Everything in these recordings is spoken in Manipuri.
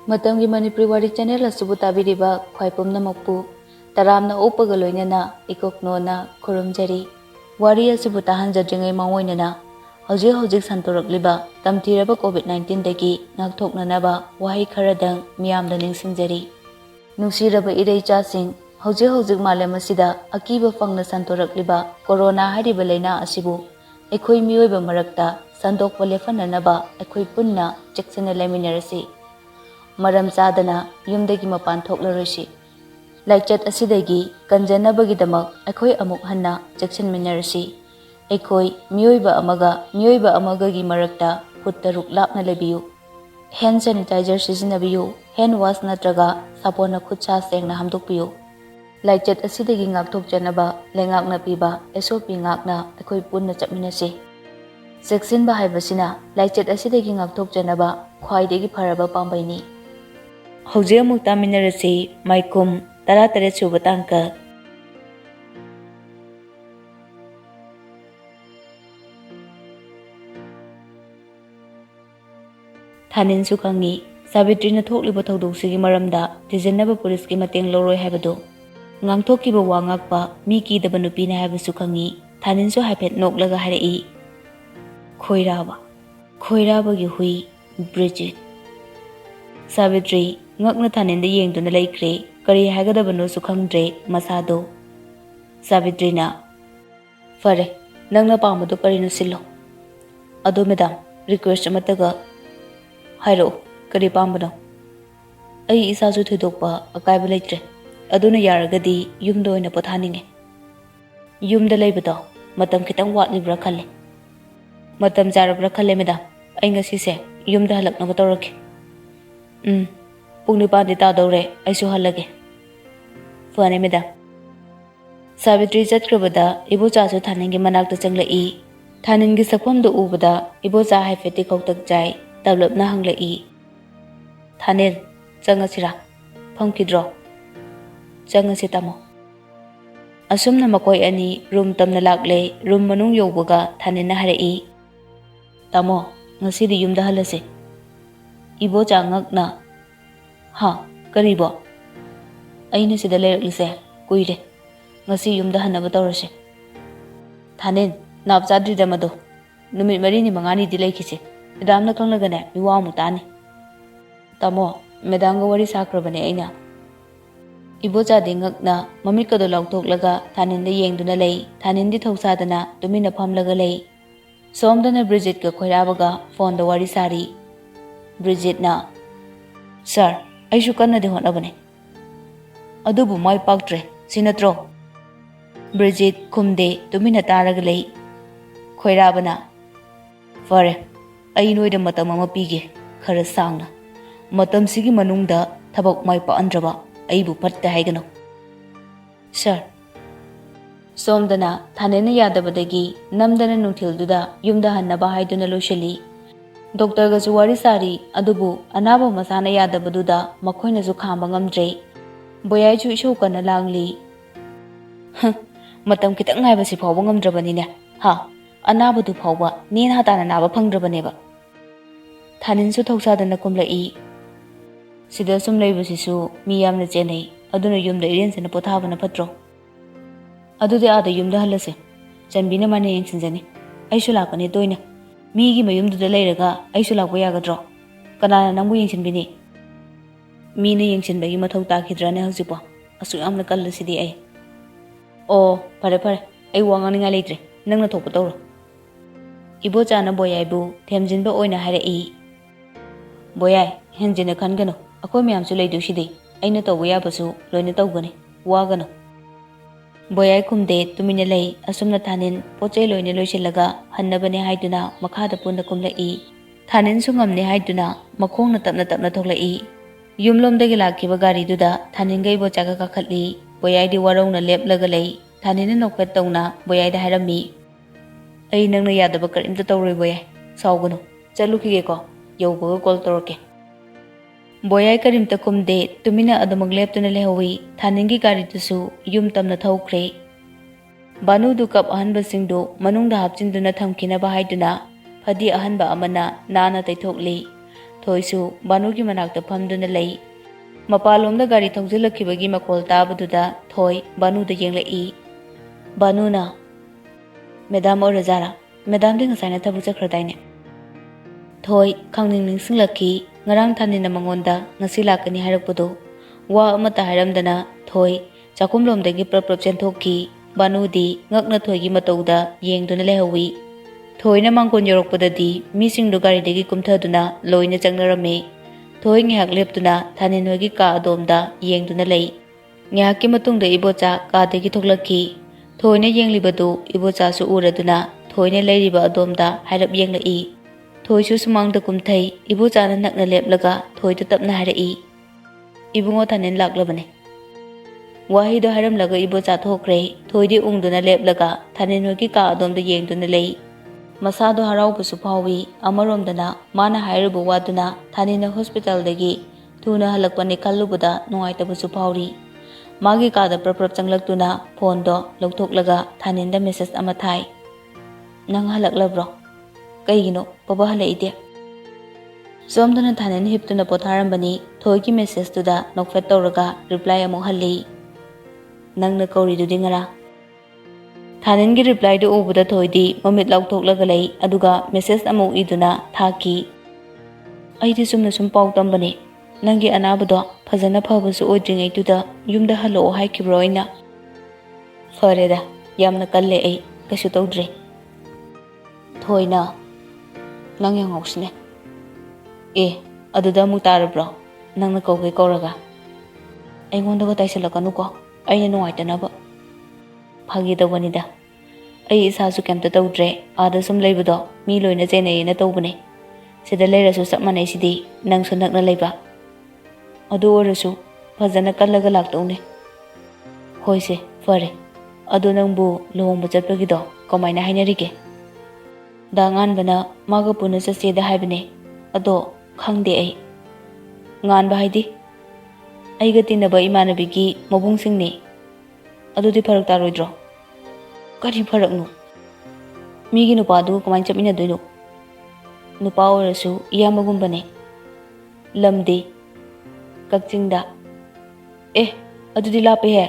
Matamgi Manipuri Wari channel asubu tabiriba khwai pumnamakpu taramna upaga loinana ikoknona khurumjari wari asubu tahanjadringai mawoinana hojik santorakliba tamtiraba COVID-19 dagi ngakthoknanaba wahai kharadang miyamda ningsingjari nungsiraba irei-chasing hojik malem asida akiba fangna santorakliba corona hariba laina asibu ekhoi miyoiba marakta sandokpa lefananaba ekhoi punna cheksana laiminarasi maram chadana yumdagi mapan thoklaroi laichat asidagi kanjanabagidamak ekhoi amuk hanna cheksanminarasi ekhoi miyoiba amaga gi marakta khuttaruk lapna lebiyu hand sanitizer sijinabiyu hand wash natraga sapona khutsa sengna hamdokpiyu laichat asidagi ngakthokjanaba lengakna piba SOP ngakna ekhoi punna chapminasi seksinba haibasina laichat asidagi ngakthokjanaba khwaidagi pharaba pambaini hojik amuk taminarasi Maikhum 13 suba tangka Thanin sukangi Sabitrina thokliba thokdoksigi maramda tijanaba police mateng loroi haibado ngangthokkiba wangakpa mi kidaba nupina haibasu khangi Thanin su haipet noklaga harai khoirabagi hui Bridget Savitri ngakna Thaninda yengduna laikre kari hagadabano su khangdre masado Savitrina fare nangna pamadu karino sillo ado madam request amataga hairo kari pambano ai isa su thidokpa akaiba leitre aduna yaragadi yumda oina pothaninge yumda leibado matam khitang watlibra khalle matam jarabra khalle madam ai ngasi se yumda halakna batorake pungni pandi tadore aisu halage fane madam Savitri chatkrabada ibocha su Thaningi manakta changlai Thaningi sakhwamda ubada ibocha haifeti khoktak jai tablapna hanglai Thanin changasira phangkidro changasi tamo asumna makoi ani room tamna lakle room manung yobaga Thaninna harai tamo ngasidi yumda halase ibocha ngakna ha karibo aina sida leiraklise kuire ngasi yumda hanaba tawrase Thanin napchadri damado numit marini mangani di laikise medamna kanglagane miwa mutani tamo medamga wari sakrabane aina ibocha dingakna mamikado lauthoklaga Thaninda yengduna lei Thanindi thausadana tumina phamlaga lei somdana Bridget ka khoirabaga phone da wari sari Bridget na sir aishu kanna de honabane adubu mai paktre sinatro Bridget kumde tumina taraga lei khoirabana fare ai noida matam ama pige khara sangna matam sigi manungda thabak mai pa andraba aibu patta haigano sir somdana Thanena yadabadagi namdana nunthilduda yumda hannaba haiduna loshali doctor ga wari sari adubu anaba masana yadabaduda makhoina ju khamba ngamdre boyai chu isho kana langli matam kitang ngaiba si phawba ngamdrabani ne ha anabadu phawba nen hatana naba phangdrabane ba Thanin su thausadana kumlai sida sum leibasisu mi yamna chenai aduna yumda irensana pothabana patro adude ada yumda halase chanbina mane yengsinjani aishu lakani toina migi mayumduda leiraga aisu lakpa yagadro kanana nangbu yengsinbini mina yengsinbagi mathau takhidrane hausipo asu yamna kallasidi ai o pare ai wanganinga leitre nangna thokpa tawro ibocha na boyaibu themjinba oina harai boyai henjina khangano akoi myamsu leidusidi aina tawba yabasu loina tawgani wagano boyai kumde tumina lei asumna Thanin pochai loina loisilaga hannabane haiduna makhada punna kumlai Thanin sungamne haiduna makhongna tapna thoklai yumlomdagi lakiba gari duda Thanin gai bochaga kakhatli boyai di warongna leplaga lei Thanina nokpet tawna boyai da harami ai nangna yadaba karimta tawroi boyai sawgunu chalukhige ko yaubaga call torke boyai karimta kumde tumina adamak leptuna lehawi Thaningi gari tusu yum tamna thaukhre banu du kap ahanba singdo manungda hapchinduna thamkina ba haiduna phadi ahanba amana nana taithokli Thoisu Banugi manakta phamduna lei Mapalomda gari thongjilakhibagi makol tabaduda Thoi Banu da yenglai Banuna Madam Orazara Madam ding asaina thabu chakhradai Thoi khangning ningsinglakhi ngarang thanina mangonda ngasi lakani hairakpado wa amata hairamdana Thoi chakumlomdagi prap chenthokki Banudi ngakna thoigi matauda yengduna lehawi Thoina mangkon yorokpadadi misingdu garidagi kumthaduna loina changnarame Thoi ngihak leptuna thaninhoigi ka adomda yengduna lei ngihakki matungda ibocha kadagi thoklakhi Thoina yenglibadu ibocha su uraduna Thoina leiriba adomda hairap yenglai Thoisu sumangda kumthai ibochana nakna leplaga Thoidu tapna hairai Ibungo thanin laklabane Wahido hairamlaga ibocha thokre Thoidi ungduna leplaga thaninhoigi ka adomda yengduna lei Masado haraubasu phawi amaromdana mana hairubu waduna thanina hospital dagi thuna halakpani kallubada nuaitabasu phawri magi kada prap changlaktuna phone do loktoklaga thaninda message ama thai nang halaklabro kaigino baba halaide somdana thanin hiptuna potharambani thoigi message tuda nokfet tawraga reply amuk halli nangna kauri du dingara Thaningi reply do ubada thoidi mamit lauktoklaga lei aduga message amuk iduna thaki aidi sumna sum pau tambane nangi anabado phajana phabasu odringai tuda yumda halo haikibroina fareda yamna kalle ai kasu tawdre Thoina nang yang hoksne aduda mu tarabro nangna kawge kawraga aingonda ga taisalakanu ko aina nuaitanaba Phagi tawbanida ai isasu kemta tawdre ada sum leibado mi loina jenai na tawbane sida leirasu sapmanai sidi nang sunakna leiba adu orasu phajana kallaga laktawne hoise fare adu nangbu lohongba chatpagido kamaina hainarige dangan bana maga puna chase da haibane ado khangde ai ngan ba haidi aiga tinaba imanabigi mabung singni adudi farak taroidro kari faraknu migi nupadu kamain chapina doino nupa orasu iyamagumbane lamde kakchingda adudi lape he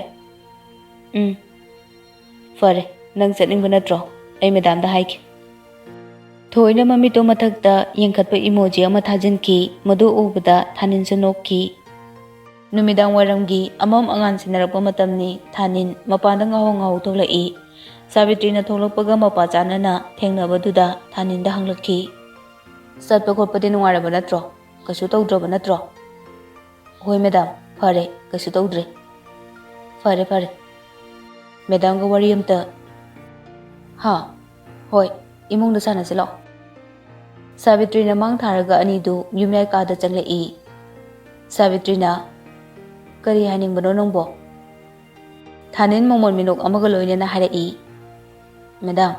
fare nang chatningba natro ai madam da haiki Thoina mamito mathakta yengkhatpa emoji ama thajinki madu ubada thaninsu nokki Numidang waramgi amam angan sinarakpa matamni thanin mapanda ngahong thoklai Savitrina thoklakpaga mapa chanana thengnabaduda thaninda hanglakhi Satpa khotpadi nungaraba natro kasu tawdroba natro Hoi madam fare kasu tawdre fare madam ga wari amta ha hoi imungda sanasilo Savitrina mang tharaga anidu yumyai kada changlai Savitrina Kari haning bano nongbo Thanin momon minok amaga loina na harai Madam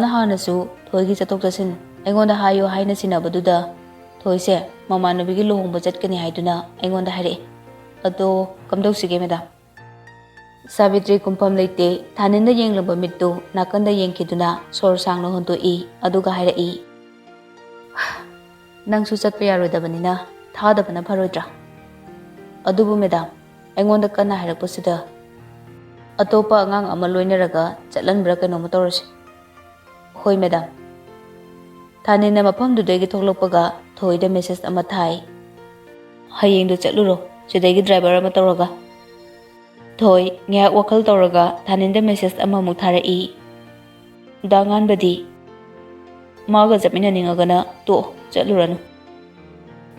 na hanasu thoigi chatok chasin aingonda hayo haina sinabaduda thoise mamanabigi lohongba chatkani haiduna aingonda harai ado kamdosige madam Savitri kumpam leite thaninda yenglaba mittu nakanda yengkiduna sor sangno hontoi aduga harai nangsu chatpa yarodabanina thadabana pharoidra Adubu madam aingonda kana hairakpasida atopa angang ama loinaraga chatlanbra kanoma tawrase Hoi madam Thanina mafamdudagi thoklakpaga thoida message ama thai hayengdu chatluro sidagi driver ama tawraga Thoi ngyak wakal tawraga thaninda message ama muk tharai dangan badi maga japina ningagana to chatluranu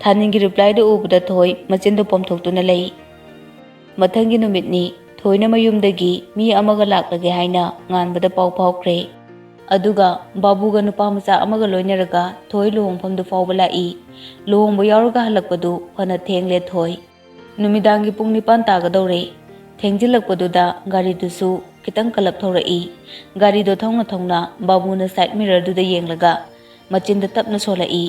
Thaningi reply do ubada Thoi machindu pomthoktuna lei Mathangi numitni Thoina mayumdagi mi amaga laklage haina nganbada pau phawkre aduga babuga nupa macha amaga loinaraga Thoi lohongphamdu fawba lai lohongba yauraga halakpadu phana thengle Thoi numidangi pung 9 tagadore thengjilakpaduda gari dusu kitang kalap thorai gari do thongna babuna side mirror duda yenglaga machinda tapna solai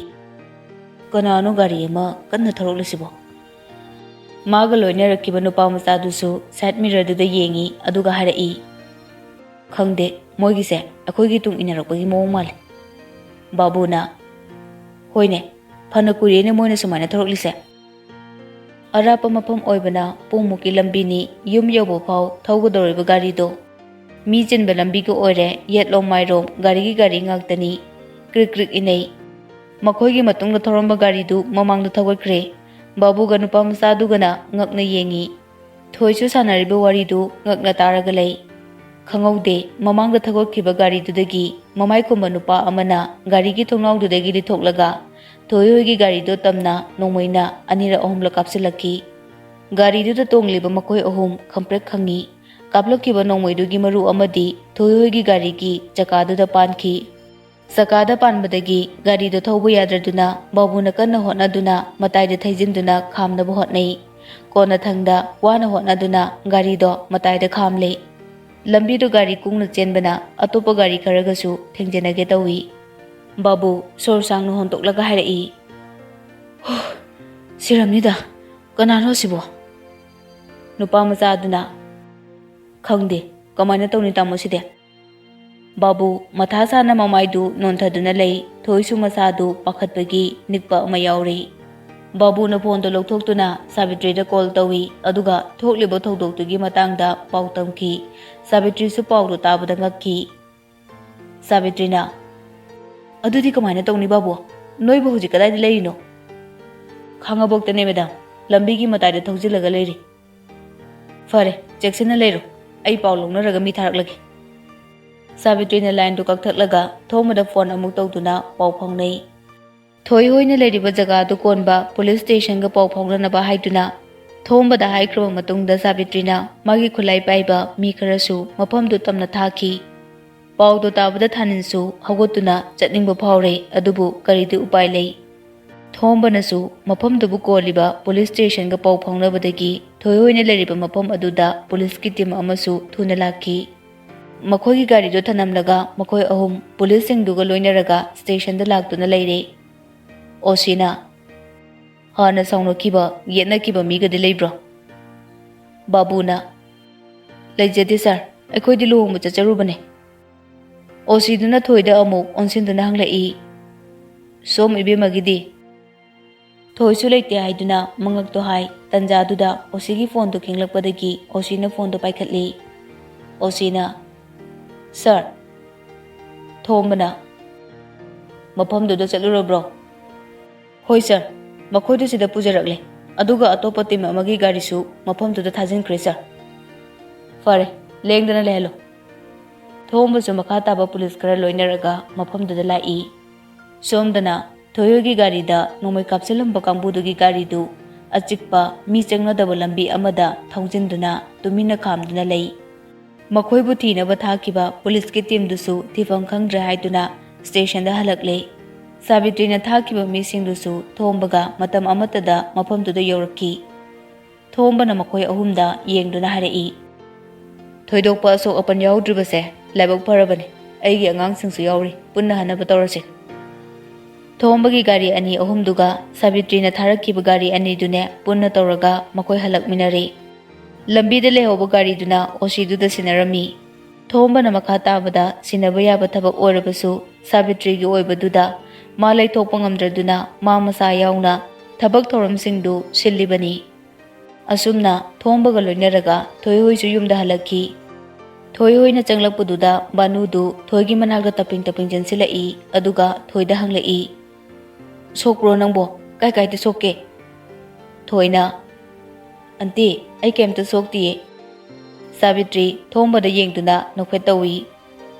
Kanano gari ama kanna tharoklasibo Maga loinarakiba nupa macha dusu side mirror duda yengi aduga harai khangde moigise akhoigi tung inarakpagi mawong male babuna hoine ꯐꯅ ꯀꯨꯏꯔꯦꯅꯦ ꯃꯣꯏꯅ ꯁꯨꯃꯥꯏꯅ ꯊꯧꯔꯛꯂꯤꯁꯦ ꯑꯔꯥꯞꯄ ꯃꯐꯝ ꯑꯣꯏꯕꯅ ꯄꯨꯡꯃꯨꯛꯀꯤ ꯂꯝꯕꯤꯅꯤ ꯌꯨꯝ ꯌꯧꯕ ꯐꯥꯎ ꯊꯧꯒꯗꯧꯔꯤꯕ ꯒꯥꯔꯤꯗꯣ ꯃꯤ ꯆꯤꯟꯕ ꯂꯝꯕꯤꯒ ꯑꯣꯏꯔꯦ ꯌꯦꯠꯂꯣꯝ ꯃꯥꯏꯔꯣꯝ ꯒꯥꯔꯤꯒꯤ ꯒꯥꯔꯤ ꯉꯥꯛꯇꯅꯤ ꯀ꯭ꯔꯤꯛ ꯀ꯭ꯔꯤꯛ ꯏꯅꯩ ꯃꯈꯣꯏꯒꯤ ꯃꯇꯨꯡꯗ ꯊꯧꯔꯝꯕ ꯒꯥꯔꯤꯗꯨ ꯃꯃꯥꯡꯗ ꯊꯧꯒꯠꯈ꯭ꯔꯦ ꯕꯥꯕꯨꯒ ꯅꯨꯄꯥ ꯃꯆꯥꯗꯨꯒꯅ ꯉꯛꯅ ꯌꯦꯡꯉꯤ ꯊꯣꯏꯁꯨ ꯁꯥꯟꯅꯔꯤꯕ ꯋꯥꯔꯤꯗꯨ ꯉꯛꯅ ꯇꯥꯔꯒ ꯂꯩ ꯈꯪꯍꯧꯗꯦ ꯃꯃꯥꯡꯗ ꯊꯧꯒꯠꯈꯤꯕ ꯒꯥꯔꯤꯗꯨꯗꯒꯤ ꯃꯃꯥꯏꯈꯨꯝꯕ ꯅꯨꯄꯥ ꯑꯃꯅ ꯒꯥꯔꯤꯒꯤ ꯊꯣꯡꯅꯥꯎꯗꯨꯗꯒꯤ ꯂꯤꯊꯣꯛꯂꯒ ꯊꯣꯏ ꯍꯣꯏꯒꯤ ꯒꯥꯔꯤꯗꯣ ꯇꯝꯅ ꯅꯣꯡꯃꯩꯅ ꯑꯅꯤꯔꯛ ꯑꯍꯨꯝꯂꯛ ꯀꯥꯞꯁꯤꯜꯂꯛꯈꯤ ꯒꯥꯔꯤꯗꯨꯗ ꯇꯣꯡꯂꯤꯕ ꯃꯈꯣꯏ ꯑꯍꯨꯝ ꯈꯪꯄ꯭ꯔꯦꯛ ꯈꯪꯉꯤ ꯀꯥꯞꯂꯛꯈꯤꯕ ꯅꯣꯡꯃꯩꯗꯨꯒꯤ ꯃꯔꯨ ꯑꯃꯗꯤ ꯊꯣꯏ ꯍꯣꯏꯒꯤ ꯒꯥꯔꯤꯒꯤ ꯆꯀꯥꯗꯨꯗ ꯄꯥꯟꯈꯤ ꯆꯀꯥꯗ ꯄꯥꯟꯕꯗꯒꯤ ꯒꯥꯔꯤꯗꯣ ꯊꯧꯕ ꯌꯥꯗ꯭ꯔꯗꯨꯅ ꯕꯥꯕꯨꯅ ꯀꯟꯅ ꯍꯣꯠꯅꯗꯨꯅ ꯃꯇꯥꯏꯗ ꯊꯩꯖꯤꯟꯗꯨꯅ ꯈꯥꯝꯅꯕ ꯍꯣꯠꯅꯩ ꯀꯣꯟꯅꯊꯪꯗ ꯋꯥꯅ ꯍꯣꯠꯅꯗꯨꯅ ꯒꯥꯔꯤꯗꯣ ꯃꯇꯥꯏꯗ ꯈꯥꯝꯂꯦ ꯂꯝꯕꯤꯗꯣ ꯒꯥꯔꯤ ꯀꯨꯡꯅ ꯆꯦꯟꯕꯅ ꯑꯇꯣꯞꯄ ꯒꯥꯔꯤ ꯈꯔꯒꯁꯨ ꯊꯦꯡꯖꯤꯟꯅꯒꯦ ꯇꯧꯏ ꯕꯥꯕꯨ ꯁꯣꯔ ꯁꯥꯡꯅ ꯍꯣꯟꯇꯣꯛꯂꯒ ꯍꯥꯏꯔꯛꯏ ꯁꯤꯔꯝꯅꯤꯗ ꯀꯅꯥꯅꯣ ꯁꯤꯕꯣ ꯅꯨꯄꯥ ꯃꯆꯥ ꯑꯗꯨꯅ ꯈꯪꯗꯦ ꯀꯃꯥꯏꯅ ꯇꯧꯅꯤ ꯇꯥꯃꯣ ꯁꯤꯗꯤ ꯕꯥꯕꯨ ꯃꯊꯥ ꯁꯥꯅ ꯃꯃꯥꯏꯗꯨ ꯅꯣꯟꯊꯗꯨꯅ ꯂꯩ ꯊꯣꯏꯁꯨ ꯃꯁꯥꯗꯨ ꯄꯥꯈꯠꯄꯒꯤ ꯅꯤꯛꯄ ꯑꯃ ꯌꯥꯎꯔꯤ ꯕꯥꯕꯨꯅ ꯐꯣꯟꯗꯣ ꯂꯧꯊꯣꯛꯇꯨꯅ ꯁꯥꯕꯤꯇ꯭ꯔꯤꯗ ꯀꯣꯜ ꯇꯧꯏ ꯑꯗꯨꯒ ꯊꯣꯛꯂꯤꯕ ꯊꯧꯗꯣꯛꯇꯨꯒꯤ ꯃꯇꯥꯡꯗ ꯄꯥꯎ ꯇꯝꯈꯤ ꯁꯥꯕꯤꯇ꯭ꯔꯤꯁꯨ ꯄꯥꯎꯗꯣ ꯇꯥꯕꯗ ꯉꯛꯈꯤ ꯁꯥꯕꯤꯇ꯭ꯔꯤꯅ ꯑꯗꯨꯗꯤ ꯀꯃꯥꯏꯅ ꯇꯧꯅꯤ ꯕꯥꯕꯨ ꯅꯣꯏꯕꯨ ꯍꯧꯖꯤꯛ ꯀꯗꯥꯏꯗ ꯂꯩꯔꯤꯅꯣ ꯈꯥꯡꯉꯕꯣꯛꯇꯅꯦ ꯃꯦꯗꯥꯝ ꯂꯝꯕꯤꯒꯤ ꯃꯇꯥꯏꯗ ꯊꯧꯖꯤꯜꯂꯒ ꯂꯩꯔꯤ ꯐꯔꯦ ꯆꯦꯛꯁꯤꯟꯅ ꯂꯩꯔꯣ ꯑꯩ ꯄꯥꯎ ꯂꯧꯅꯔꯒ ꯃꯤ ꯊꯥꯔꯛꯂꯒꯦ ꯁꯥꯕꯤꯇ꯭ꯔꯤꯅ ꯂꯥꯏꯟꯗꯨ ꯀꯛꯊꯠꯂꯒ ꯊꯣꯡꯕꯗ ꯐꯣꯟ ꯑꯃꯨꯛ ꯇꯧꯗꯨꯅ ꯄꯥꯎ ꯐꯥꯎꯅꯩ ꯊꯣꯏ ꯍꯣꯏꯅ ꯂꯩꯔꯤꯕ ꯖꯒꯥꯗꯨ ꯀꯣꯟꯕ ꯄꯨꯂꯤꯁ ꯁ꯭ꯇꯦꯁꯟꯒ ꯄꯥꯎ ꯐꯥꯎꯅꯅꯕ ꯍꯥꯏꯗꯨꯅ ꯊꯣꯝꯕꯗ ꯍꯥꯏꯈ꯭ꯔꯕ ꯃꯇꯨꯡꯗ ꯁꯥꯕꯤꯇ꯭ꯔꯤꯅ ꯃꯥꯒꯤ ꯈꯨꯠꯂꯥꯏ ꯄꯥꯏꯕ ꯃꯤ ꯈꯔꯁꯨ ꯃꯐꯝꯗꯨ ꯇꯝꯅ ꯊꯥꯈꯤ ꯄꯥꯎꯗꯣ ꯇꯥꯕꯗ ꯊꯥꯅꯤꯟꯁꯨ ꯍꯧꯒꯠꯇꯨꯅ ꯆꯠꯅꯤꯡꯕ ꯐꯥꯎꯔꯦ ꯑꯗꯨꯕꯨ ꯀꯔꯤꯗꯤ ꯎꯄꯥꯏ ꯂꯩ ꯊꯣꯝꯕꯅꯁꯨ ꯃꯐꯝꯗꯨꯕꯨ ꯀꯣꯜꯂꯤꯕ ꯄꯨꯂꯤꯁ ꯁ꯭ꯇꯦꯁꯟꯒ ꯄꯥꯎ ꯐꯥꯎꯅꯕꯗꯒꯤ ꯊꯣꯏ ꯍꯣꯏꯅ ꯂꯩꯔꯤꯕ ꯃꯐꯝ ꯑꯗꯨꯗ ꯄꯨꯂꯤꯁꯀꯤ ꯇꯤꯝ ꯑꯃꯁꯨ ꯊꯨꯅ ꯂꯥꯛꯈꯤ ꯃꯈꯣꯏꯒꯤ ꯒꯥꯔꯤꯗꯨ ꯊꯅꯝꯂꯒ ꯃꯈꯣꯏ ꯑꯍꯨꯝ ꯄꯨꯂꯤꯁꯁꯤꯡꯗꯨꯒ ꯂꯣꯏꯅꯔꯒ ꯁ꯭ꯇꯦꯁꯟꯗ ꯂꯥꯛꯇꯨꯅ ꯂꯩꯔꯦ ꯑꯣꯁꯤꯅ ꯍꯥꯟꯅ ꯁꯥꯎꯅꯈꯤꯕ ꯌꯦꯠꯅꯈꯤꯕ ꯃꯤꯒꯗꯤ ꯂꯩꯕ꯭ꯔꯣ ꯕꯥꯕꯨꯅ ꯂꯩꯖꯗꯦ ꯁꯥꯔ ꯑꯩꯈꯣꯏꯗꯤ ꯂꯨꯍꯣꯡꯕ ꯆꯠꯆꯔꯨꯕꯅꯦ ꯑꯣꯁꯤꯗꯨꯅ ꯊꯣꯏꯗ ꯑꯃꯨꯛ ꯑꯣꯟꯁꯤꯟꯗꯨꯅ ꯍꯪꯂꯛꯏ ꯁꯣꯝ ꯏꯕꯦꯝꯃꯒꯤꯗꯤ ꯊꯣꯏꯁꯨ ꯂꯩꯇꯦ ꯍꯥꯏꯗꯨꯅ ꯃꯉꯛꯇꯣ ꯍꯥꯏ ꯇꯟꯖꯥꯗꯨꯗ ꯑꯣꯁꯤꯒꯤ ꯐꯣꯟꯗꯨ ꯈꯤꯡꯂꯛꯄꯗꯒꯤ ꯑꯣꯁꯤꯅ ꯐꯣꯟꯗꯨ ꯄꯥꯏꯈꯠꯂꯤ ꯑꯣꯁꯤꯅ ꯁꯥꯔ ꯊꯣꯝꯕꯅ ꯃꯐꯝꯗꯨꯗ ꯆꯠꯂꯨꯔꯕ꯭ꯔꯣ ꯍꯣꯏ ꯁꯥꯔ ꯃꯈꯣꯏꯗꯨ ꯁꯤꯗ ꯄꯨꯖꯔꯛꯂꯦ ꯑꯗꯨꯒ ꯑꯇꯣꯞꯄ ꯇꯤꯝ ꯑꯃꯒꯤ ꯒꯥꯔꯤꯁꯨ ꯃꯐꯝꯗꯨꯗ ꯊꯥꯖꯤꯟꯈ꯭ꯔꯦ ꯁꯥꯔ ꯐꯔꯦ ꯂꯦꯡꯗꯅ ꯂꯩꯍꯜꯂꯣ ꯊꯣꯝꯕꯁꯨ ꯃꯈꯥ ꯇꯥꯕ ꯄꯨꯂꯤꯁ ꯈꯔ ꯂꯣꯏꯅꯔꯒ ꯃꯐꯝꯗꯨꯗ ꯂꯥꯛꯏ ꯁꯣꯝꯗꯅ ꯊꯣꯏꯍꯣꯏꯒꯤ ꯒꯥꯔꯤꯗ ꯅꯣꯡꯃꯩ ꯀꯥꯞꯁꯤꯜꯂꯝꯕ ꯀꯥꯡꯕꯨꯗꯨꯒꯤ ꯒꯥꯔꯤꯗꯨ ꯑꯆꯤꯛꯄ ꯃꯤ ꯆꯪꯅꯗꯕ ꯂꯝꯕꯤ ꯑꯃꯗ ꯊꯧꯖꯤꯟꯗꯨꯅ ꯇꯨꯃꯤꯟꯅ ꯈꯥꯝꯗꯨꯅ ꯂꯩ ꯃꯈꯣꯏꯕꯨ ꯊꯤꯅꯕ ꯊꯥꯈꯤꯕ ꯄꯨꯂꯤꯁꯀꯤ ꯇꯤꯝꯗꯨꯁꯨ ꯊꯤꯐꯝ ꯈꯪꯗ꯭ꯔꯦ ꯍꯥꯏꯗꯨꯅ ꯁ꯭ꯇꯦꯁꯟꯗ ꯍꯜꯂꯛꯂꯦ ꯁꯥꯕꯤꯇ꯭ꯔꯤꯅ ꯊꯥꯈꯤꯕ ꯃꯤꯁꯤꯡꯗꯨꯁꯨ ꯊꯣꯝꯕꯒ ꯃꯇꯝ ꯑꯃꯠꯇꯗ ꯃꯐꯝꯗꯨꯗ ꯌꯧꯔꯛꯈꯤ ꯊꯣꯝꯕꯅ ꯃꯈꯣꯏ ꯑꯍꯨꯝꯗ ꯌꯦꯡꯗꯨꯅ ꯍꯥꯏꯔꯛꯏ ꯊꯣꯏꯗꯣꯛꯄ ꯑꯁꯣꯛ ꯑꯄꯟ ꯌꯥꯎꯗ꯭ꯔꯤꯕꯁꯦ ꯂꯥꯏꯕꯛ ꯐꯔꯕꯅꯤ ꯑꯩꯒꯤ ꯑꯉꯥꯡꯁꯤꯡꯁꯨ ꯌꯥꯎꯔꯤ ꯄꯨꯟꯅ ꯍꯟꯅꯕ ꯇꯧꯔꯁꯤ ꯊꯣꯝꯕꯒꯤ ꯒꯥꯔꯤ ꯑꯅꯤ ꯑꯍꯨꯝꯗꯨꯒ ꯁꯥꯕꯤꯇ꯭ꯔꯤꯅ ꯊꯥꯔꯛꯈꯤꯕ ꯒꯥꯔꯤ ꯑꯅꯤꯗꯨꯅꯦ ꯄꯨꯟꯅ ꯇꯧꯔꯒ ꯃꯈꯣꯏ ꯍꯜꯂꯛꯃꯤꯟꯅꯔꯦ ꯂꯝꯕꯤꯗ ꯂꯩꯍꯧꯕ ꯒꯥꯔꯤꯗꯨꯅ ꯑꯣꯁꯤꯗꯨꯗ ꯁꯤꯟꯅꯔꯝꯃꯤ ꯊꯣꯝꯕꯅ ꯃꯈꯥ ꯇꯥꯕꯗ ꯁꯤꯟꯅꯕ ꯌꯥꯕ ꯊꯕꯛ ꯑꯣꯏꯔꯕꯁꯨ ꯁꯥꯕꯤꯇ꯭ꯔꯤꯒꯤ ꯑꯣꯏꯕꯗꯨꯗ ꯃꯥ ꯂꯩꯊꯣꯛꯄ ꯉꯝꯗ꯭ꯔꯗꯨꯅ ꯃꯥ ꯃꯁꯥ ꯌꯥꯎꯅ ꯊꯕꯛ ꯊꯧꯔꯝꯁꯤꯡꯗꯨ ꯁꯤꯜꯂꯤꯕꯅꯤ ꯑꯁꯨꯝꯅ ꯊꯣꯝꯕꯒ ꯂꯣꯏꯅꯔꯒ ꯊꯣꯏꯍꯣꯏꯁꯨ ꯌꯨꯝꯗ ꯍꯜꯂꯛꯈꯤ ꯊꯣꯏꯍꯣꯏꯅ ꯆꯪꯂꯛꯄꯗꯨꯗ ꯕꯥꯅꯨꯗꯨ ꯊꯣꯏꯒꯤ ꯃꯅꯥꯛꯇ ꯇꯞꯄꯤꯡ ꯇꯞꯄꯤꯡ ꯆꯪꯁꯤꯜꯂꯛꯏ ꯑꯗꯨꯒ ꯊꯣꯏꯗ ꯍꯪꯂꯛꯏ ꯁꯣꯛꯄ꯭ꯔꯣ ꯅꯪꯕꯣ ꯀꯥꯏ ꯀꯥꯏꯗ ꯁꯣꯛꯀꯦ ꯊꯣꯏꯅ ꯑꯟꯇꯤ ꯑꯩ ꯀꯩꯝꯇ ꯁꯣꯛꯇꯤꯌꯦ ꯁꯥꯕꯤꯇ꯭ꯔꯤ ꯊꯣꯝꯕꯗ ꯌꯦꯡꯗꯨꯅ ꯅꯣꯛꯐꯦꯠ ꯇꯧꯏ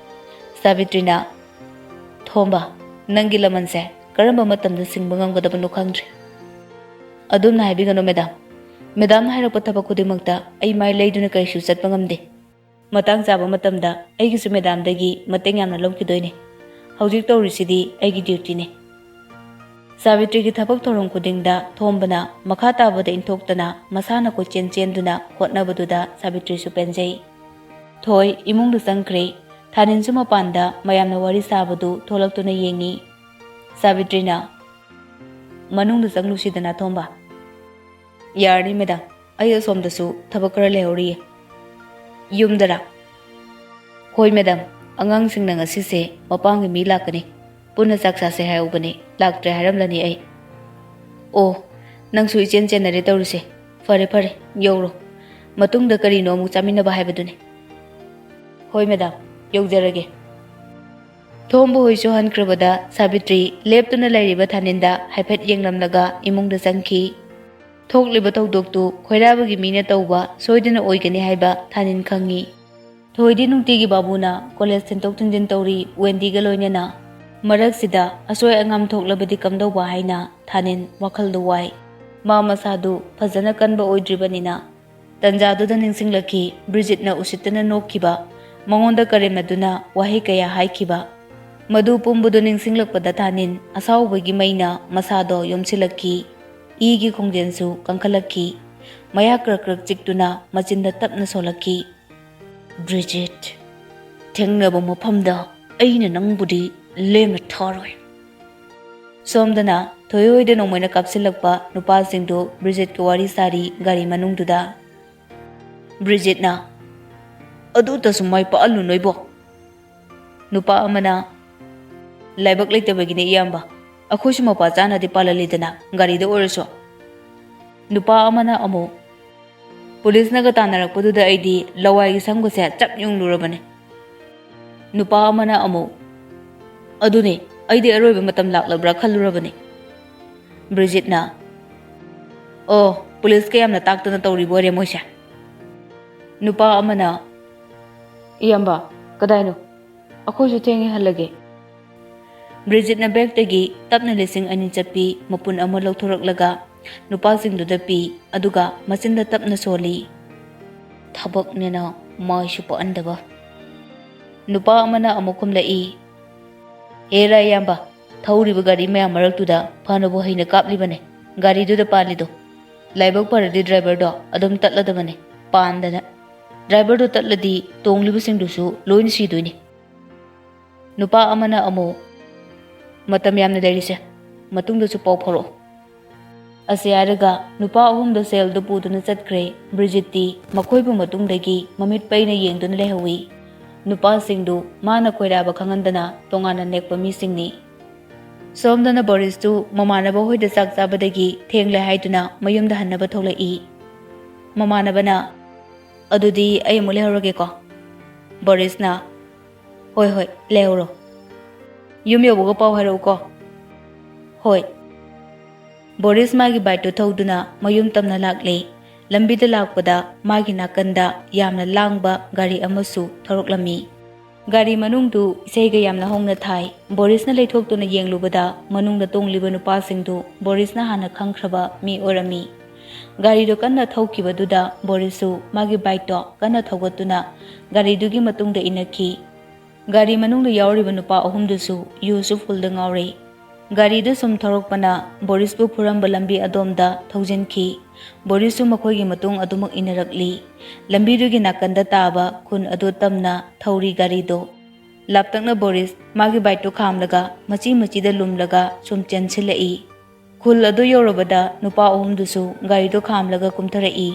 ꯁꯥꯕꯤꯇ꯭ꯔꯤꯅ ꯊꯣꯝꯕ ꯅꯪꯒꯤ ꯂꯃꯟꯁꯦ ꯀꯔꯝꯕ ꯃꯇꯝꯗ ꯁꯤꯡꯕ ꯉꯝꯒꯗꯕꯅꯣ ꯈꯪꯗ꯭ꯔꯦ ꯑꯗꯨꯝꯅ ꯍꯥꯏꯕꯤꯒꯅꯨ ꯃꯦꯗꯥꯝ ꯃꯦꯗꯥꯝꯅ ꯍꯥꯏꯔꯛꯄ ꯊꯕꯛ ꯈꯨꯗꯤꯡꯃꯛꯇ ꯑꯩ ꯃꯥꯏ ꯂꯩꯗꯨꯅ ꯀꯔꯤꯁꯨ ꯆꯠꯄ ꯉꯝꯗꯦ ꯃꯇꯥꯡ ꯆꯥꯕ ꯃꯇꯝꯗ ꯑꯩꯒꯤꯁꯨ ꯃꯦꯗꯥꯝꯗꯒꯤ ꯃꯇꯦꯡ ꯌꯥꯝꯅ ꯂꯧꯈꯤꯗꯣꯏꯅꯦ ꯍꯧꯖꯤꯛ ꯇꯧꯔꯤꯁꯤꯗꯤ ꯑꯩꯒꯤ ꯗ꯭ꯌꯨꯇꯤꯅꯦ ꯁꯥꯕꯤꯇ꯭ꯔꯤꯒꯤ ꯊꯕꯛ ꯊꯧꯔꯝ ꯈꯨꯗꯤꯡꯗ ꯊꯣꯝꯕꯅ ꯃꯈꯥ ꯇꯥꯕꯗ ꯏꯟꯊꯣꯛꯇꯅ ꯃꯁꯥꯅ ꯀꯣꯏꯆꯦꯟ ꯆꯦꯟꯗꯨꯅ ꯍꯣꯠꯅꯕꯗꯨꯗ ꯁꯥꯕꯤꯇ꯭ꯔꯤꯁꯨ ꯄꯦꯟꯖꯩ ꯊꯣꯏ ꯏꯃꯨꯡꯗ ꯆꯪꯈ꯭ꯔꯦ ꯊꯥꯅꯤꯟꯁꯨ ꯃꯄꯥꯟꯗ ꯃꯌꯥꯝꯅ ꯋꯥꯔꯤ ꯁꯥꯕꯗꯨ ꯊꯣꯛꯂꯛꯇꯨꯅ ꯌꯦꯡꯉꯤ ꯁꯥꯕꯤꯇ꯭ꯔꯤꯅ ꯃꯅꯨꯡꯗ ꯆꯪꯂꯨꯁꯤꯗꯅ ꯊꯣꯝꯕ ꯌꯥꯔꯅꯤ ꯃꯦꯗꯥꯝ ꯑꯩ ꯑꯁꯣꯝꯗꯁꯨ ꯊꯕꯛ ꯈꯔ ꯂꯩꯍꯧꯔꯤꯌꯦ ꯌꯨꯝꯗꯔꯥ ꯍꯣꯏ ꯃꯦꯗꯥꯝ ꯑꯉꯥꯡꯁꯤꯡꯅ ꯉꯁꯤꯁꯦ ꯃꯄꯥꯝꯒꯤ ꯃꯤ ꯂꯥꯛꯀꯅꯤ ꯄꯨꯟꯅ ꯆꯥꯛ ꯆꯥꯁꯦ ꯍꯥꯏꯍꯧꯕꯅꯤ ꯂꯥꯛꯇ꯭ꯔꯦ ꯍꯥꯏꯔꯝꯂꯅꯤ ꯑꯩ ꯑꯣ ꯅꯪꯁꯨ ꯏꯆꯦꯟ ꯆꯦꯟꯅꯔꯦ ꯇꯧꯔꯤꯁꯦ ꯐꯔꯦ ꯐꯔꯦ ꯌꯧꯔꯣ ꯃꯇꯨꯡꯗ ꯀꯔꯤꯅꯣ ꯑꯃꯨꯛ ꯆꯥꯃꯤꯟꯅꯕ ꯍꯥꯏꯕꯗꯨꯅꯤ ꯍꯣꯏ ꯃꯦꯗꯥꯝ ꯌꯧꯖꯔꯒꯦ ꯊꯣꯝꯕ ꯍꯣꯏꯁꯨ ꯍꯟꯈ꯭ꯔꯕꯗ ꯁꯥꯕꯤꯇ꯭ꯔꯤ ꯂꯦꯞꯇꯨꯅ ꯂꯩꯔꯤꯕ ꯊꯥꯅꯤꯟꯗ ꯍꯥꯏꯐꯦꯠ ꯌꯦꯡꯂꯝꯂꯒ ꯏꯃꯨꯡꯗ ꯆꯪꯈꯤ ꯊꯣꯛꯂꯤꯕ ꯊꯧꯗꯣꯛꯇꯨ ꯈꯣꯏꯔꯥꯕꯒꯤ ꯃꯤꯅ ꯇꯧꯕ ꯁꯣꯏꯗꯅ ꯑꯣꯏꯒꯅꯤ ꯍꯥꯏꯕ ꯊꯥꯅꯤꯟ ꯈꯪꯉꯤ ꯊꯣꯏꯗꯤ ꯅꯨꯡꯇꯤꯒꯤ ꯕꯥꯕꯨꯅ ꯀꯣꯂꯦꯖ ꯊꯤꯟꯗꯣꯛ ꯊꯤꯟꯖꯤꯟ ꯇꯧꯔꯤ ꯋꯦꯟꯗꯤꯒ ꯂꯣꯏꯅꯅ ꯃꯔꯛꯁꯤꯗ ꯑꯁꯣꯏ ꯑꯉꯥꯝ ꯊꯣꯛꯂꯕꯗꯤ ꯀꯝꯗꯧꯕ ꯍꯥꯏꯅ ꯊꯥꯅꯤꯟ ꯋꯥꯈꯜꯗꯨ ꯋꯥꯏ ꯃꯥ ꯃꯁꯥꯗꯨ ꯐꯖꯅ ꯀꯟꯕ ꯑꯣꯏꯗ꯭ꯔꯤꯕꯅꯤꯅ ꯇꯟꯖꯥꯗꯨꯗ ꯅꯤꯡꯁꯤꯡꯂꯛꯈꯤ ꯕ꯭ꯔꯤꯖꯤꯠꯅ ꯎꯁꯤꯠꯇꯅ ꯅꯣꯛꯈꯤꯕ ꯃꯉꯣꯟꯗ ꯀꯔꯦꯝꯅꯗꯨꯅ ꯋꯥꯍꯩ ꯀꯌꯥ ꯍꯥꯏꯈꯤꯕ ꯃꯗꯨ ꯄꯨꯝꯕꯗꯨ ꯅꯤꯡꯁꯤꯡꯂꯛꯄꯗ ꯊꯥꯅꯤꯟ ꯑꯁꯥꯎꯕꯒꯤ ꯃꯩꯅ ꯃꯁꯥꯗꯣ ꯌꯣꯝꯁꯤꯜꯂꯛꯈꯤ ꯏꯒꯤ ꯈꯣꯡꯖꯦꯜꯁꯨ ꯀꯟꯈꯠꯂꯛꯈꯤ ꯃꯌꯥ ꯀ꯭ꯔꯛ ꯀ꯭ꯔꯛ ꯆꯤꯛꯇꯨꯅ ꯃꯆꯤꯟꯗ ꯇꯞꯅ ꯁꯣꯜꯂꯛꯈꯤ ꯕ꯭ꯔꯤꯖꯤꯠ ꯊꯦꯡꯅꯕ ꯃꯐꯝꯗ ꯑꯩꯅ ꯅꯪꯕꯨꯗꯤ ꯂꯦꯝꯅ ꯊꯥꯔꯣꯏ ꯁꯣꯝꯗꯅ ꯊꯣꯏꯍꯣꯏꯗ ꯅꯣꯡꯃꯩꯅ ꯀꯥꯞꯁꯤꯜꯂꯛꯄ ꯅꯨꯄꯥꯁꯤꯡꯗꯨ ꯕ꯭ꯔꯤꯖꯤꯠꯀ ꯋꯥꯔꯤ ꯁꯥꯔꯤ ꯒꯥꯔꯤ ꯃꯅꯨꯡꯗꯨꯗ ꯕ꯭ꯔꯤꯖꯤꯠꯅ ꯑꯗꯨꯇꯁꯨ ꯃꯥꯏ ꯄꯥꯛꯍꯜꯂꯨ ꯅꯣꯏꯕꯣ ꯅꯨꯄꯥ ꯑꯃꯅ ꯂꯥꯏꯕꯛ ꯂꯩꯇꯕꯒꯤꯅꯦ ꯏꯌꯥꯝꯕ ꯑꯩꯈꯣꯏꯁꯨ ꯃꯄꯥ ꯆꯥꯅꯗꯤ ꯄꯥꯜꯍꯜꯂꯤꯗꯅ ꯒꯥꯔꯤꯗ ꯑꯣꯏꯔꯁꯨ ꯅꯨꯄꯥ ꯑꯃꯅ ꯑꯃꯨꯛ ꯄꯨꯂꯤꯁꯅꯒ ꯇꯥꯟꯅꯔꯛꯄꯗꯨꯗ ꯑꯩꯗꯤ ꯂꯋꯥꯏꯒꯤ ꯁꯝꯒꯁꯦ ꯆꯞ ꯌꯨꯡꯂꯨꯔꯕꯅꯦ ꯅꯨꯄꯥ ꯑꯃꯅ ꯑꯃꯨꯛ ꯑꯗꯨꯅꯦ ꯑꯩꯗꯤ ꯑꯔꯣꯏꯕ ꯃꯇꯝ ꯂꯥꯛꯂꯕ꯭ꯔꯥ ꯈꯜꯂꯨꯔꯕꯅꯤ ꯕ꯭ꯔꯤꯖꯤꯠꯅ ꯑꯣ ꯄꯨꯂꯤꯁꯀ ꯌꯥꯝꯅ ꯇꯥꯛꯇꯅ ꯇꯧꯔꯤꯕ ꯑꯣꯏꯔꯦ ꯃꯣꯏꯁꯦ ꯅꯨꯄꯥ ꯑꯃꯅ ꯏꯌꯥꯝꯕ ꯀꯗꯥꯏꯅꯣ ꯑꯩꯈꯣꯏꯁꯨ ꯊꯦꯡꯉꯦ ꯍꯜꯂꯒꯦ ꯕ꯭ꯔꯤꯖꯤꯠꯅ ꯕꯦꯛꯇꯒꯤ ꯇꯞꯅ 2,000 ꯆꯠꯄꯤ ꯃꯄꯨꯟ ꯑꯃ ꯂꯧꯊꯣꯔꯛꯂꯒ ꯅꯨꯄꯥꯁꯤꯡꯗꯨꯗ ꯄꯤ ꯑꯗꯨꯒ ꯃꯆꯤꯟꯗ ꯇꯞꯅ ꯁꯣꯜꯂꯤ ꯊꯕꯛꯅꯦꯅ ꯃꯥꯏꯁꯨ ꯄꯥꯛꯍꯟꯗꯕ ꯅꯨꯄꯥ ꯑꯃꯅ ꯑꯃꯨꯛ ꯈꯨꯝꯂꯛꯏ ꯍꯦꯔꯥ ꯏꯌꯥꯝꯕ ꯊꯧꯔꯤꯕ ꯒꯥꯔꯤ ꯃꯌꯥꯝ ꯃꯔꯛꯇꯨꯗ ꯐꯅꯕꯨ ꯍꯩꯅ ꯀꯥꯞꯂꯤꯕꯅꯦ ꯒꯥꯔꯤꯗꯨꯗ ꯄꯥꯜꯂꯤꯗꯣ ꯂꯥꯏꯕꯛ ꯐꯔꯗꯤ ꯗ꯭ꯔꯥꯏꯚꯔꯗꯣ ꯑꯗꯨꯝ ꯇꯠꯂꯗꯕꯅꯦ ꯄꯥꯟꯗꯅ ꯗ꯭ꯔꯥꯏꯚꯔꯗꯣ ꯇꯠꯂꯗꯤ ꯇꯣꯡꯂꯤꯕꯁꯤꯡꯗꯨꯁꯨ ꯂꯣꯏꯅ ꯁꯤꯗꯣꯏꯅꯤ ꯅꯨꯄꯥ ꯑꯃꯅ ꯑꯃꯨꯛ ꯃꯇꯝ ꯌꯥꯝꯅ ꯂꯩꯔꯤꯁꯦ ꯃꯇꯨꯡꯗꯁꯨ ꯄꯥꯎ ꯐꯥꯎꯔꯛꯑꯣ ꯑꯁꯤ ꯍꯥꯏꯔꯒ ꯅꯨꯄꯥ ꯑꯍꯨꯝꯗꯣ ꯁꯦꯜꯗꯨ ꯄꯨꯗꯨꯅ ꯆꯠꯈ꯭ꯔꯦ ꯕ꯭ꯔꯤꯖꯤꯠꯇꯤ ꯃꯈꯣꯏꯕꯨ ꯃꯇꯨꯡꯗꯒꯤ ꯃꯃꯤꯠ ꯄꯩꯅ ꯌꯦꯡꯗꯨꯅ ꯂꯩꯍꯧꯏ ꯅꯨꯄꯥꯁꯤꯡꯗꯨ ꯃꯥꯅ ꯈꯣꯏꯔꯥꯕ ꯈꯪꯍꯟꯗꯅ ꯇꯣꯉꯥꯟꯅ ꯅꯦꯛꯄ ꯃꯤꯁꯤꯡꯅꯤ ꯁꯣꯝꯗꯅ ꯕꯣꯔꯤꯁꯇꯨ ꯃꯃꯥꯟꯅꯕ ꯍꯣꯏꯗ ꯆꯥꯛ ꯆꯥꯕꯗꯒꯤ ꯊꯦꯡꯂꯦ ꯍꯥꯏꯗꯨꯅ ꯃꯌꯨꯝꯗ ꯍꯟꯅꯕ ꯊꯣꯛꯂꯛꯏ ꯃꯃꯥꯟꯅꯕꯅ ꯑꯗꯨꯗꯤ ꯑꯩ ꯑꯃꯨꯛ ꯂꯩꯍꯧꯔꯒꯦꯀꯣ ꯕꯣꯔꯤꯁꯅ ꯍꯣꯏ ꯍꯣꯏ ꯂꯩꯍꯧꯔꯣ ꯌꯨꯝ ꯌꯧꯕꯒ ꯄꯥꯎ ꯍꯥꯏꯔꯛꯎꯀꯣ ꯍꯣꯏ ꯕꯣꯔꯤꯁ ꯃꯥꯒꯤ ꯕꯥꯏꯛꯇꯨ ꯊꯧꯗꯨꯅ ꯃꯌꯨꯝ ꯇꯝꯅ ꯂꯥꯛꯂꯦ ꯂꯝꯕꯤꯗ ꯂꯥꯛꯄꯗ ꯃꯥꯒꯤ ꯅꯥꯀꯟꯗ ꯌꯥꯝꯅ ꯂꯥꯡꯕ ꯒꯥꯔꯤ ꯑꯃꯁꯨ ꯊꯧꯔꯛꯂꯝꯃꯤ ꯒꯥꯔꯤ ꯃꯅꯨꯡꯗꯨ ꯏꯁꯩꯒ ꯌꯥꯝꯅ ꯍꯧꯅ ꯊꯥꯏ ꯕꯣꯔꯤꯁꯅ ꯂꯩꯊꯣꯛꯇꯨꯅ ꯌꯦꯡꯂꯨꯕꯗ ꯃꯅꯨꯡꯗ ꯇꯣꯡꯂꯤꯕ ꯅꯨꯄꯥꯁꯤꯡꯗꯨ ꯕꯣꯔꯤꯁꯅ ꯍꯥꯟꯅ ꯈꯪꯈ꯭ꯔꯕ ꯃꯤ ꯑꯣꯏꯔꯝꯃꯤ ꯒꯥꯔꯤꯗꯣ ꯀꯟꯅ ꯊꯧꯈꯤꯕꯗꯨꯗ ꯕꯣꯔꯤꯁꯁꯨ ꯃꯥꯒꯤ ꯕꯥꯏꯛꯇꯣ ꯀꯟꯅ ꯊꯧꯒꯠꯇꯨꯅ ꯒꯥꯔꯤꯗꯨꯒꯤ ꯃꯇꯨꯡꯗ ꯏꯟꯅꯈꯤ ꯒꯥꯔꯤ ꯃꯅꯨꯡꯗ ꯌꯥꯎꯔꯤꯕ ꯅꯨꯄꯥ ꯑꯍꯨꯝꯗꯨꯁꯨ ꯌꯨꯁꯨ ꯐꯨꯜꯗ ꯉꯥꯎꯔꯦ ꯒꯥꯔꯤꯗꯨ ꯁꯨꯝ ꯊꯧꯔꯛꯄꯅ ꯕꯣꯔꯤꯁꯄꯨ ꯐꯨꯔꯝꯕ ꯂꯝꯕꯤ ꯑꯗꯣꯝꯗ ꯊꯧꯖꯤꯟꯈꯤ ꯕꯣꯔꯤꯁꯁꯨ ꯃꯈꯣꯏꯒꯤ ꯃꯇꯨꯡ ꯑꯗꯨꯃꯛ ꯏꯟꯅꯔꯛꯂꯤ ꯂꯝꯕꯤꯗꯨꯒꯤ ꯅꯥꯀꯟꯗ ꯇꯥꯕ ꯈꯨꯟ ꯑꯗꯨ ꯇꯝꯅ ꯊꯧꯔꯤ ꯒꯥꯔꯤꯗꯣ ꯂꯥꯞꯇꯛꯅ ꯕꯣꯔꯤꯁ ꯃꯥꯒꯤ ꯕꯥꯏꯛꯇꯨ ꯈꯥꯝꯂꯒ ꯃꯆꯤ ꯃꯆꯤꯗ ꯂꯨꯝꯂꯒ ꯁꯨꯝ ꯆꯦꯟꯁꯤꯜꯂꯛꯏ ꯈꯨꯜ ꯑꯗꯨ ꯌꯧꯔꯕꯗ ꯅꯨꯄꯥ ꯑꯍꯨꯝꯗꯨꯁꯨ ꯒꯥꯔꯤꯗꯣ ꯈꯥꯝꯂꯒ ꯀꯨꯝꯊꯔꯛꯏ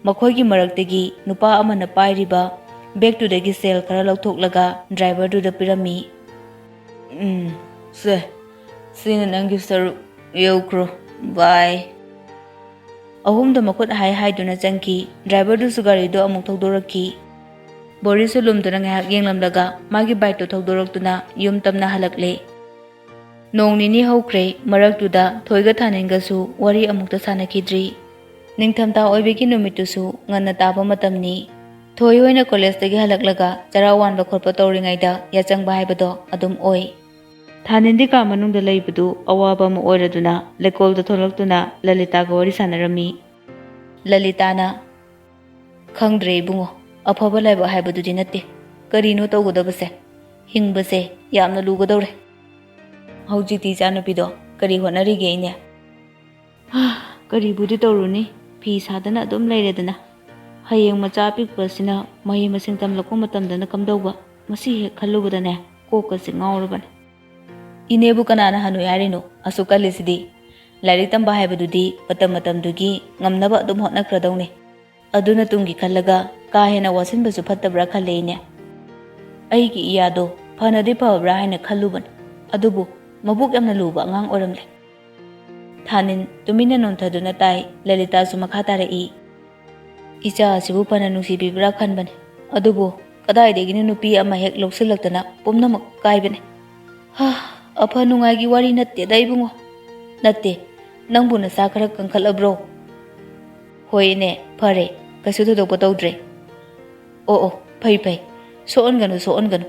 ꯃꯈꯣꯏꯒꯤ ꯃꯔꯛꯇꯒꯤ ꯅꯨꯄꯥ ꯑꯃꯅ ꯄꯥꯏꯔꯤꯕ ꯕꯦꯛꯇꯨꯗꯒꯤ ꯁꯦꯜ ꯈꯔ ꯂꯧꯊꯣꯛꯂꯒ ꯗ꯭ꯔꯥꯏꯚꯔꯗꯨꯗ ꯄꯤꯔꯝꯃꯤ ꯁꯦ ꯁꯤꯅ ꯅꯪꯒꯤ ꯁꯔꯨꯛ ꯌꯧꯈ꯭ꯔꯣ ꯕꯥꯏ ꯑꯍꯨꯝꯗꯣ ꯃꯈꯨꯠ ꯍꯥꯏꯗꯨꯅ ꯆꯪꯈꯤ ꯗ꯭ꯔꯥꯏꯚꯔꯗꯨꯁꯨ ꯒꯥꯔꯤꯗꯣ ꯑꯃꯨꯛ ꯊꯧꯗꯣꯔꯛꯈꯤ ꯕꯣꯔꯤꯁꯁꯨ ꯂꯨꯝꯗꯨꯅ ꯉꯥꯏꯍꯥꯛ ꯌꯦꯡꯂꯝꯂꯒ ꯃꯥꯒꯤ ꯕꯥꯏꯛꯇꯣ ꯊꯧꯗꯣꯔꯛꯇꯨꯅ ꯌꯨꯝ ꯇꯝꯅ ꯍꯜꯂꯛꯂꯦ ꯅꯣꯡ ꯅꯤꯅꯤ ꯍꯧꯈ꯭ꯔꯦ ꯃꯔꯛꯇꯨꯗ ꯊꯣꯏꯒ ꯊꯥꯅꯤꯟꯒꯁꯨ ꯋꯥꯔꯤ ꯑꯃꯨꯛꯇ ꯁꯥꯟꯅꯈꯤꯗ꯭ꯔꯤ ꯅꯤꯡꯊꯝꯊꯥ ꯑꯣꯏꯕꯒꯤ ꯅꯨꯃꯤꯠꯇꯨꯁꯨ ꯉꯟꯅ ꯇꯥꯕ ꯃꯇꯝꯅꯤ ꯊꯣꯏ ꯍꯣꯏꯅ ꯀꯣꯂꯦꯖꯇꯒꯤ ꯍꯜꯂꯛꯂꯒ ꯆꯔꯥ ꯋꯥꯟꯕ ꯈꯣꯠꯄ ꯇꯧꯔꯤꯉꯩꯗ ꯌꯥꯆꯪꯕ ꯍꯥꯏꯕꯗꯣ ꯑꯗꯨꯝ ꯑꯣꯏ ꯊꯥꯅꯤꯟꯗꯤ ꯀꯥ ꯃꯅꯨꯡꯗ ꯂꯩꯕꯗꯨ ꯑꯋꯥꯕ ꯑꯃ ꯑꯣꯏꯔꯗꯨꯅ ꯂꯩꯀꯣꯜꯗ ꯊꯣꯛꯂꯛꯇꯨꯅ ꯂꯂꯤꯇꯥꯒ ꯋꯥꯔꯤ ꯁꯥꯟꯅꯔꯝꯃꯤ ꯂꯂꯤꯇꯥꯅ ꯈꯪꯗ꯭ꯔꯦ ꯏꯕꯨꯡꯉꯣ ꯑꯐꯕ ꯂꯥꯏꯕꯛ ꯍꯥꯏꯕꯗꯨꯗꯤ ꯅꯠꯇꯦ ꯀꯔꯤꯅꯣ ꯇꯧꯒꯗꯕꯁꯦ ꯍꯤꯡꯕꯁꯦ ꯌꯥꯝꯅ ꯂꯨꯒꯗꯧꯔꯦ ꯍꯧꯖꯤꯛꯇꯤ ꯏꯆꯥꯅꯨꯄꯤꯗꯣ ꯀꯔꯤ ꯍꯣꯠꯅꯔꯤꯒꯦ ꯏꯅꯦ ꯀꯔꯤꯕꯨꯗꯤ ꯇꯧꯔꯨꯅꯤ ꯐꯤ ꯁꯥꯗꯅ ꯑꯗꯨꯝ ꯂꯩꯔꯦꯗꯅ ꯍꯌꯦꯡ ꯃꯆꯥ ꯑꯄꯤꯛꯄꯁꯤꯅ ꯃꯍꯩ ꯃꯁꯤꯡ ꯇꯝꯂꯛꯄ ꯃꯇꯝꯗꯅ ꯀꯝꯗꯧꯕ ꯃꯁꯤ ꯍꯦꯛ ꯈꯜꯂꯨꯕꯗꯅꯦ ꯀꯣꯛꯀꯁꯦ ꯉꯥꯎꯔꯕꯅꯦ ꯏꯅꯦꯕꯨ ꯀꯅꯥꯅ ꯍꯟꯅꯨꯏ ꯍꯥꯏꯔꯤꯅꯣ ꯑꯁꯨꯛ ꯀꯜꯂꯤꯁꯤꯗꯤ ꯂꯥꯏꯔꯤꯛ ꯇꯝꯕ ꯍꯥꯏꯕꯗꯨꯗꯤ ꯃꯇꯝ ꯃꯇꯝꯗꯨꯒꯤ ꯉꯝꯅꯕ ꯑꯗꯨꯝ ꯍꯣꯠꯅꯈ꯭ꯔꯗꯧꯅꯤ ꯑꯗꯨꯅ ꯇꯨꯡꯒꯤ ꯈꯜꯂꯒ ꯀꯥ ꯍꯦꯟꯅ ꯋꯥꯁꯤꯟꯕꯁꯨ ꯐꯠꯇꯕ꯭ꯔꯥ ꯈꯜꯂꯦ ꯏꯅꯦ ꯑꯩꯒꯤ ꯏꯌꯥꯗꯣ ꯐꯅꯗꯤ ꯐꯕ꯭ꯔꯥ ꯍꯥꯏꯅ ꯈꯜꯂꯨꯕꯅꯤ ꯑꯗꯨꯕꯨ ꯃꯕꯨꯛ ꯌꯥꯝꯅ ꯂꯨꯕ ꯑꯉꯥꯡ ꯑꯣꯏꯔꯝꯂꯦ Thanin tumina nontaduna tai Lalita su makha tarai. Icha asibu pana nusibibra khanbane. Adubu kadaidagini nupi ama hek loksilakdana pumnamak kaibane. Ha, afa nungaigi wari natte da ibungo. Natte, nangbu nasa khara kankhalabro. Hoine, phare, kasu thudokpa tawdre. Oh, phai. Soon ganu.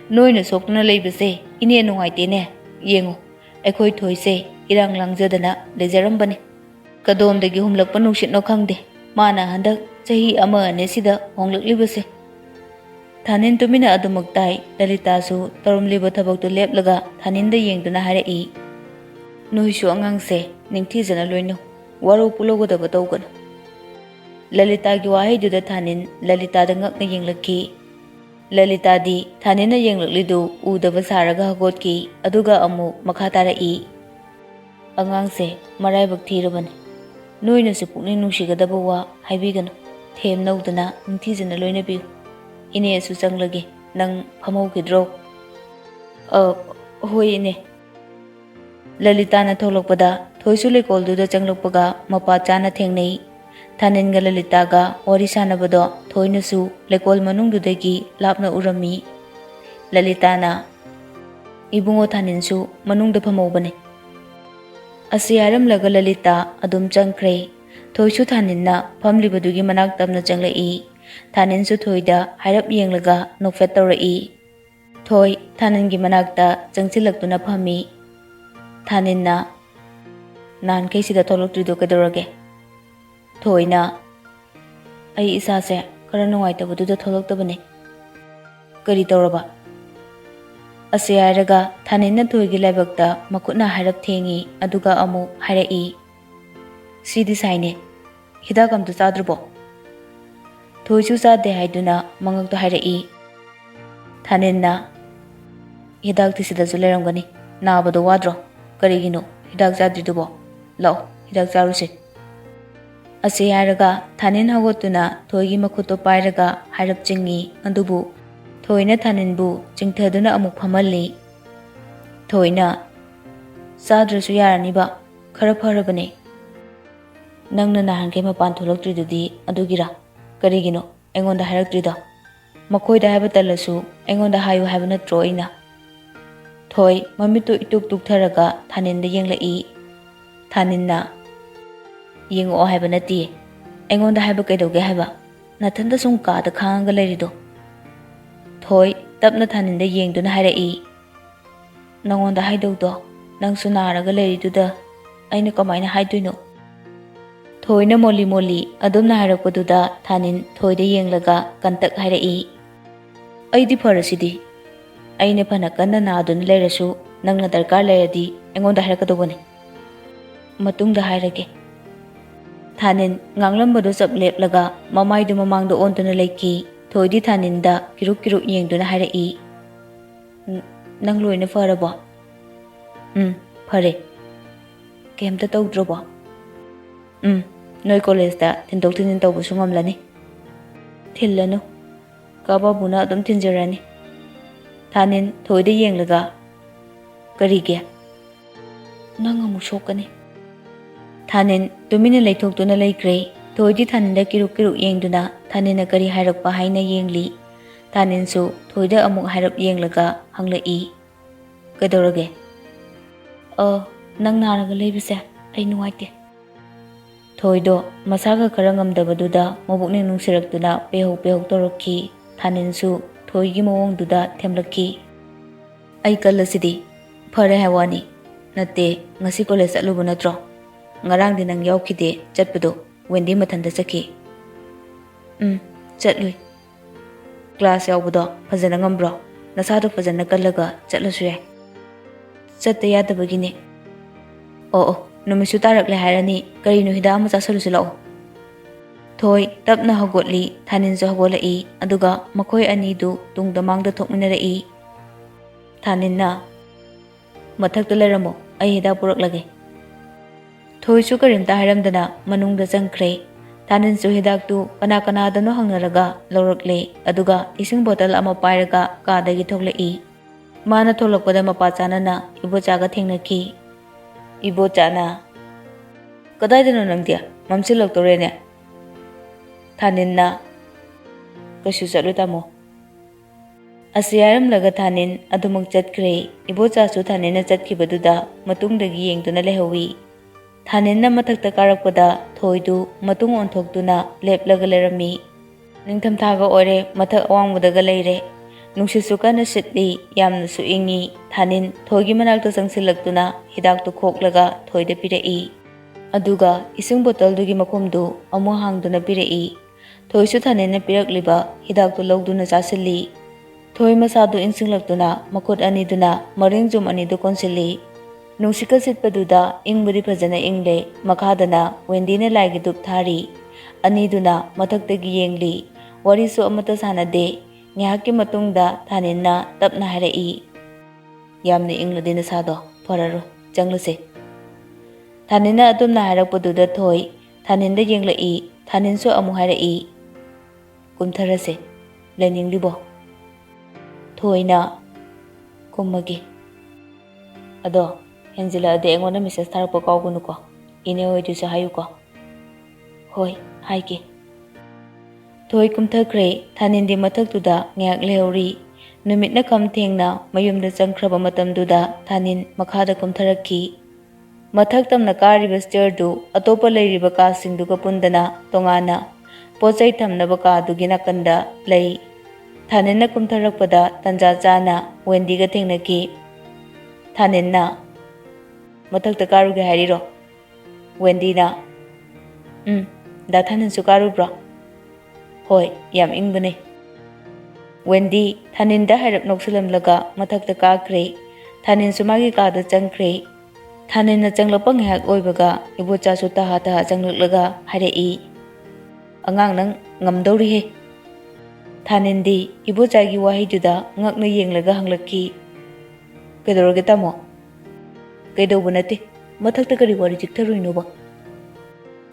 Noina sokna leibase, ine nungaite ne. Yengo, akhoi thoise, irang langjadana lejarambane. Kadomdagi humlakpa nushit no khangde. Mana handak chahi ama ane sida honglaklibase. Thanin tumina adumaktai Lalita su tarumliba thabaktu leplaga thaninda yengduna harai. Noishu angangse ningthijana loinu. Waro pulogodaba tawganu. Lalita gi wahaiduda Thanin Lalita da ngakna yenglaki. Lalita di Thanina yenglaklidu udaba saraga hagotki aduga amu makha tarai. Angangse maraibak thirabane. Noina su pukning nungsigadaba wa haibiganu. Them naudana ningthijana loina biu. Ine su changlage nang phamawkidro. Hoi ine. Lalita na tholokpada thoisu lekolduda changlokpaga mapa chana thengnei. Thaninga Lalita ga wari sanabado thoinasu lekol manungdudagi lapna urami. Lalita na ibungo Thaninsu manungda phamawbane. Asiyaram laga Lalita adum changkre. Thoisu Thaninna phamlibadugi manak tamna changlai. Thaninsu thoida hairap yenglaga nokfet tawrai. Thoi Thaningi manakta changchilaktuna phami. Thaninna nan kaisida tholoktrido kadorage. Thoina ai isase kara nungaitabadu tholoktabane. Kari tawraba. Asiyaraga Thaninna thoigi laibakta makutna hairap thengi aduga amu hairai. Sidi saine hidakam tu chadrubo. Thoisu chade haiduna mangakto hairai. Thaninna hidak tisidasu leramgani. Nabado wadro. Karigino hidak chadridubo. Lao hidak charuse. Asiyaraga Thanin hagotuna thoigi makhuto pairaga hairap chingi andubu thoina Thaninbu chingthaduna amuk phamalli. Thoina chadrasu yaraniba khara pharabane. Nangna nahanke mapan tholoktridu adugira. Karigino engonda hairaktrida. Makhoida haiba talasu engonda hayu haiba natro aina. Thoi mamitu ituk tuktharaga Thaninda yenglai. Thaninna yengo haiba nati. Engonda haiba kaidoge haiba. Nathanda sum kaada khanga lairido. Thoi tapna Thaninda yengduna hairai. Nangonda haidawdo nangsu naraga lairiduda aina kamaina haiduino. Thoina moli adumna hairakpaduda Thanin thoida yenglaga kantak hairai. Aidi pharasidi. Aina phana kanna naduna leirasu nangna darkar leiradi engonda hairakadobane. Matungda hairage. Thanin nganglambado chap leplaga mamaidu mamangda ontuna leiki. Thoidi Thaninda kiruk yengduna hairai. Nang loina farabo. Phare. Kemta tawdrobo. Noi college da tindok tinin tawbusu ngamlani. Thillanu. Kababuna adum thinjarani. Thanin thoida yenglaga. Karige. Nang amu shokani. Thanin tumina leithoktuna leikre. Thoidi Thaninda kiruk yengduna Thanina kari hairakpa haina yengli. Thaninsu thoida amuk hairap yenglaga hanglai. Kadorage. Nang naraga leibise ai nuwaite. Thoido masaga khara ngamdabaduda mabukning nungsirakduna pehok torokki. Thaninsu thoigi mawongduda themlakki. Ai kallasidi phare hawani. Natte ngasi college atlubu natro. Ngarangdi nang yaukide chatpado Wendy mathanda chaki. Chatlui. Class yaubado fajana ngambro. Nasado fajana kallaga chatlasu yai. Chatta yadabagine. Numisu tarakle hairani karino hida ama chasalusu lao. Thoi tapna hagotli Thaninsu hagolai aduga makhoi anidu tungda mangda thokminarai. Thaninna mathakta leramo ai hida puraklage. Thoisu karimta hairamdana manungda changkre. Thaninsu hidaktu kana-kanadano hangnaraga laurakle aduga ising bottle ama pairaga kadagi thoklai. Mana tholokpada mapachana na ibochaga thengnaki. Ibochana Kadai nangdia, mamsilok torene. Thanin na kasu chalu tamo. Asiyaram laga thanin adumuk chatkre, ibocha su thanin na chatkibaduda matungdagi yengduna lehawi. Thanin na mathakta karakpada thoidu matung onthokduna leplaga lerami. Ningtham thaga ore mathak awangbudaga leire. Nungsisu kana sitli yamnasu ingi thanin thoigi manakta changsilaktuna hidaktu khoklaga thoida pirei. Aduga ising botol dugi makumdu amu hangduna pirei. Thoisu thanin na pirakliba hidaktu logduna chasilli. Thoi masadu insinglaktuna makut aniduna maringjum anidu konsili. Nungsika sitpaduda ingbudi phajana ingle makhadana wendina laigi dup thari. Aniduna mathaktagi yengli warisu amata sanade. Ngahaki matungda thaninna tapna harai. Yamni ingladina sado pararo janglase. Thaninna atumna harakpaduda thoi thaninda yenglai thaninsu amu harai. Kumtharase leninglibo. Thoina kummagi. Ado henjila ade engona message tharakpa kawgunuko. Ine hoidusa hayuko. Hoi haike. Thoi kumthakre thanindi mathaktuda ngak leori numitna kam thengna mayumda changkhraba matamduda thanin makhada kumtharakki mathak tamna kariba stairdu atopa leiriba ka singduga pundana tongana pochai thamnaba ka dugi nakanda lei thaninna kumtharakpada tanja chana wendiga thengnaki thaninna mathakta karuge hariro wendina da thanin su karubra Hoi, yam ingbane. Wendy, thaninda harap noksalamlaga mathakta kakre. Thanin sumagi kada changkre. Thanin na changlapang hak oibaga ibocha su taha changlaklaga harai. Angang nang ngamdauri he. Thanin di ibocha gi wahiduda ngakna yenglaga hanglaki. Kedoroge tamo. Kedobunati mathakta kari wari jiktarui noba.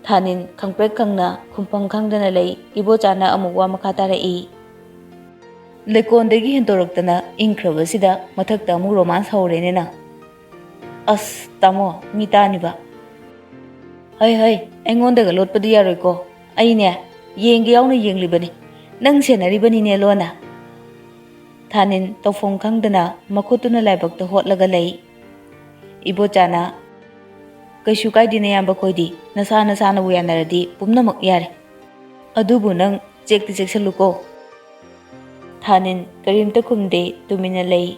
Thanin khangprek khangna khumpang khangdana lei ibochana amukwa makha tarai lekondagi hentoroktana ingkhrabasida mathakta amu romance haurene na as tamo mitani ba hai aingondaga lotpadi yaroi ko aine yengge yauna yenglibani nang senaribani ne lona Thanin tofong khangdana makhutuna laibakta hotlaga lei ibochana Kaishu kaidina yamba koidi nasana bu yanaradi pumnamak yare adubu nang chekti cheksaluko Thanin karimta kumde tumina lei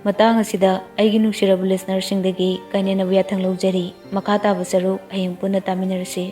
Matang asida aigi nuksirabu listeners singdagi kainena wiyathang lawjari makha taba saruk hayeng punna taminarase